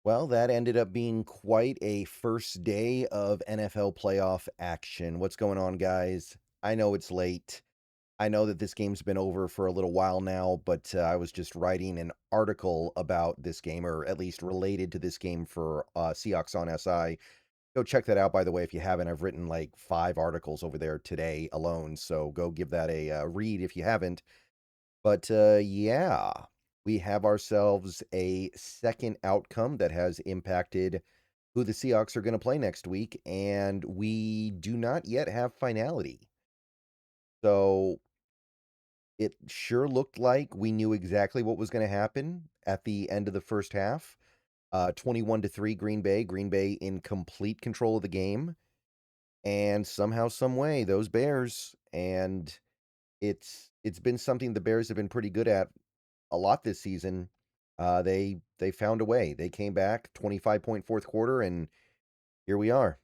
Well, that ended up being quite a first day of NFL playoff action. What's going on, guys? I know it's late. I know that this game's been over for a little while now, but I was just writing an article about this game, or at least related to this game for Seahawks on SI. Go check that out, by the way, if you haven't. I've written like 5 articles over there today alone, so go give that a read if you haven't. But yeah, we have ourselves a second outcome that has impacted who the Seahawks are going to play next week, and we do not yet have finality. So it sure looked like we knew exactly what was going to happen at the end of the first half. 21-3 Green Bay. Green Bay in complete control of the game. And somehow, some way, those Bears, and it's been something the Bears have been pretty good at a lot this season. They found a way. They came back 25-point fourth quarter, and here we are.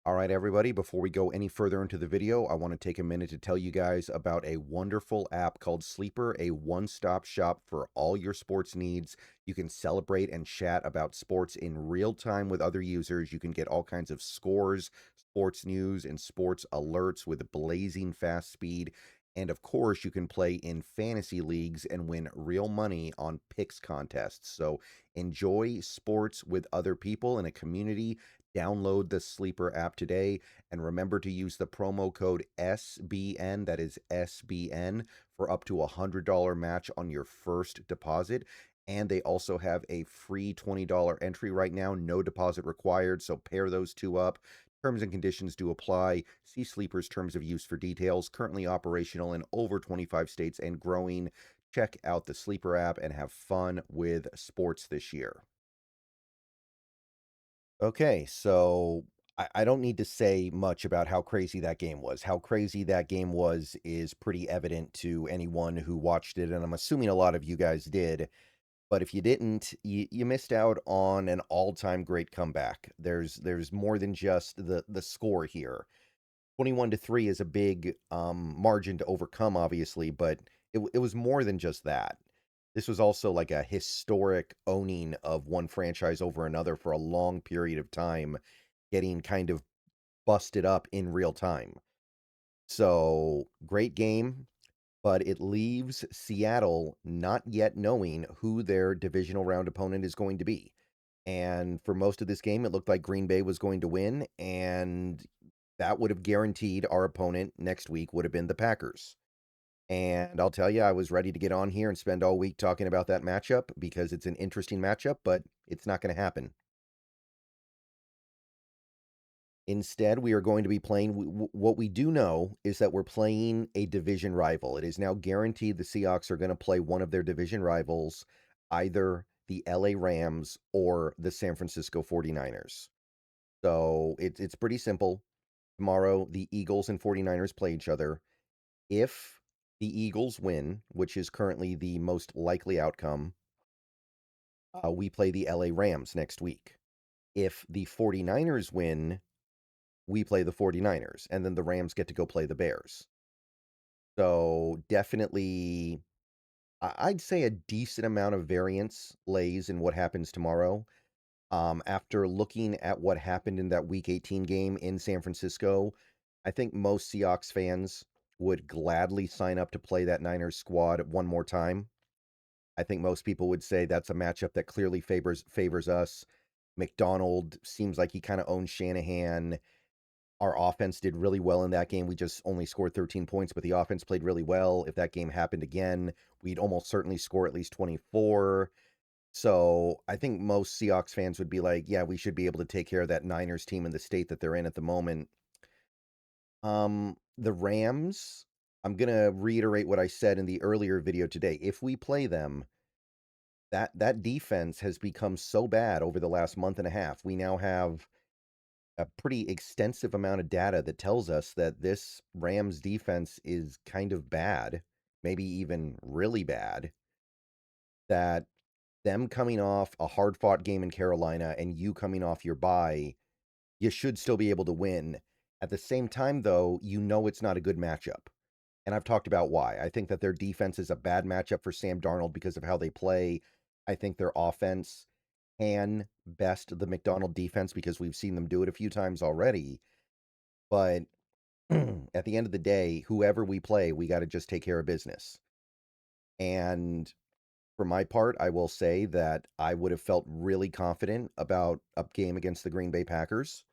All right, everybody, before we go any further into the video, I want to take a minute to tell you guys about a wonderful app called Sleeper, a one-stop shop for all your sports needs. You can celebrate and chat about sports in real time with other users. You can get all kinds of scores, sports news, and sports alerts with blazing fast speed. And of course, you can play in fantasy leagues and win real money on picks contests. So enjoy sports with other people in a community. Download the Sleeper app today and remember to use the promo code SBN, that is SBN, for up to $100 match on your first deposit. And they also have a free $20 entry right now, no deposit required, so pair those two up. Terms and conditions do apply. See Sleeper's terms of use for details. Currently operational in over 25 states and growing. Check out the Sleeper app and have fun with sports this year. Okay, so I don't need to say much about how crazy that game was. How crazy that game was is pretty evident to anyone who watched it, and I'm assuming a lot of you guys did. But if you didn't, you missed out on an all-time great comeback. There's more than just the score here. 21-3 is a big margin to overcome, obviously, but it was more than just that. This was also like a historic owning of one franchise over another for a long period of time, getting kind of busted up in real time. So, great game, but it leaves Seattle not yet knowing who their divisional round opponent is going to be. And for most of this game, it looked like Green Bay was going to win, and that would have guaranteed our opponent next week would have been the Packers. And I'll tell you, I was ready to get on here and spend all week talking about that matchup because it's an interesting matchup, but it's not going to happen. Instead, we are going to be playing. What we do know is that we're playing a division rival. It is now guaranteed the Seahawks are going to play one of their division rivals, either the LA Rams or the San Francisco 49ers. So it's pretty simple. Tomorrow, the Eagles and 49ers play each other. If the Eagles win, which is currently the most likely outcome, we play the LA Rams next week. If the 49ers win, we play the 49ers, and then the Rams get to go play the Bears. So definitely, I'd say a decent amount of variance lays in what happens tomorrow. After looking at what happened in that Week 18 game in San Francisco, I think most Seahawks fans would gladly sign up to play that Niners squad one more time. I think most people would say that's a matchup that clearly favors us. McDonald seems like he kind of owns Shanahan. Our offense did really well in that game. We just only scored 13 points, but the offense played really well. If that game happened again, we'd almost certainly score at least 24. So I think most Seahawks fans would be like, yeah, we should be able to take care of that Niners team in the state that they're in at the moment. The Rams, I'm going to reiterate what I said in the earlier video today. If we play them, that defense has become so bad over the last month and a half. We now have a pretty extensive amount of data that tells us that this Rams defense is kind of bad, maybe even really bad, that them coming off a hard-fought game in Carolina and you coming off your bye, you should still be able to win. At the same time, though, you know it's not a good matchup. And I've talked about why. I think that their defense is a bad matchup for Sam Darnold because of how they play. I think their offense can best the McDonald defense because we've seen them do it a few times already. But at the end of the day, whoever we play, we got to just take care of business. And for my part, I will say that I would have felt really confident about a game against the Green Bay Packers.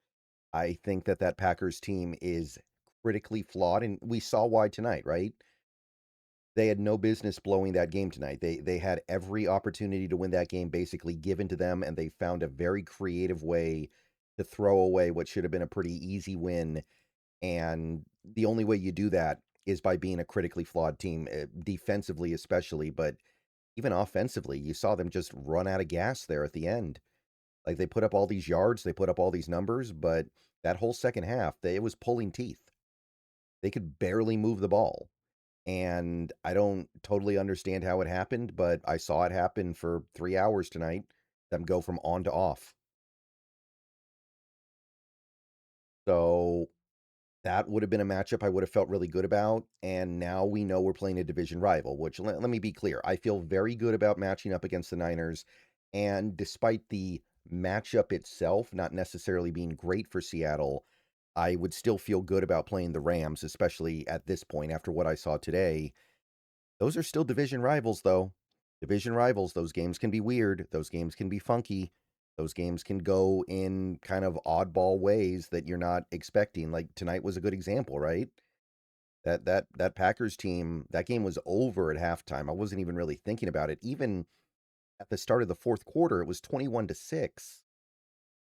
I think that that Packers team is critically flawed, and we saw why tonight, right? They had no business blowing that game tonight. They had every opportunity to win that game basically given to them, and they found a very creative way to throw away what should have been a pretty easy win. And the only way you do that is by being a critically flawed team, defensively especially, but even offensively, you saw them just run out of gas there at the end. Like, they put up all these yards, they put up all these numbers, but that whole second half, it was pulling teeth. They could barely move the ball. And I don't totally understand how it happened, but I saw it happen for 3 hours tonight. Them go from on to off. So that would have been a matchup I would have felt really good about. And now we know we're playing a division rival, which let me be clear. I feel very good about matching up against the Niners. And despite the matchup itself not necessarily being great for Seattle, I would still feel good about playing the Rams, especially at this point after what I saw today. Those are still division rivals, though. Division rivals, those games can be weird. Those games can be funky. Those games can go in kind of oddball ways that you're not expecting. Like tonight was a good example, right? That Packers team, that game was over at halftime. I wasn't even really thinking about it. Even at the start of the fourth quarter, it was 21-6.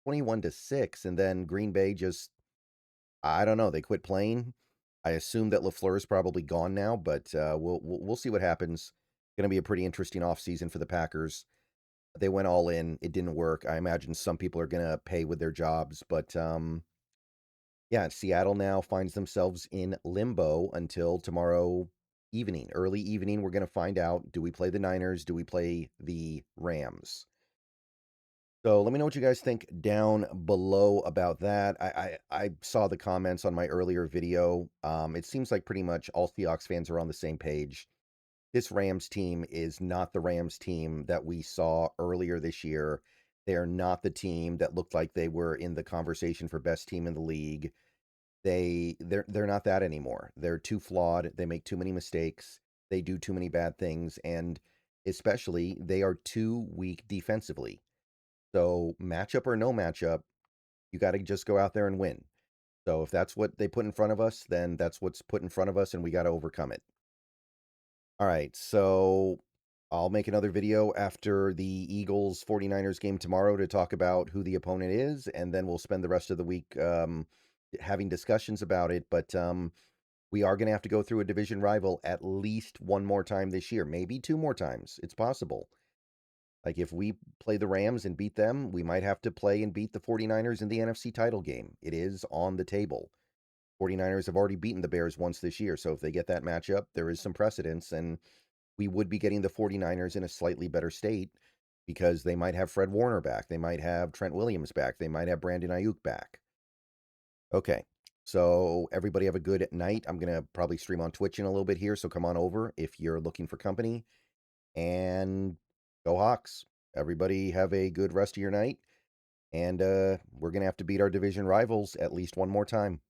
21-6. And then Green Bay just, I don't know, they quit playing. I assume that LaFleur is probably gone now, but we'll see what happens. Going to be a pretty interesting offseason for the Packers. They went all in. It didn't work. I imagine some people are going to pay with their jobs, but yeah, Seattle now finds themselves in limbo until tomorrow evening, early evening. We're going to find out, do we play the Niners? Do we play the Rams? So let me know what you guys think down below about that. I saw the comments on my earlier video. It seems like pretty much all Seahawks fans are on the same page. This Rams team is not the Rams team that we saw earlier this year. They are not the team that looked like they were in the conversation for best team in the league. They're not that anymore. They're too flawed. They make too many mistakes. They do too many bad things, and especially they are too weak defensively. So matchup or no matchup, you got to just go out there and win. So if that's what they put in front of us, then that's what's put in front of us, and we got to overcome it. All right, so I'll make another video after the Eagles 49ers game tomorrow to talk about who the opponent is, and then we'll spend the rest of the week having discussions about it. But we are going to have to go through a division rival at least one more time this year, maybe two more times. It's possible. Like, if we play the Rams and beat them, we might have to play and beat the 49ers in the NFC title game. It is on the table. 49ers have already beaten the Bears once this year, so if they get that matchup, there is some precedence, and we would be getting the 49ers in a slightly better state because they might have Fred Warner back. They might have Trent Williams back. They might have Brandon Ayuk back. Okay, so everybody have a good night. I'm going to probably stream on Twitch in a little bit here, so come on over if you're looking for company. And go Hawks. Everybody have a good rest of your night. And we're going to have to beat our division rivals at least one more time.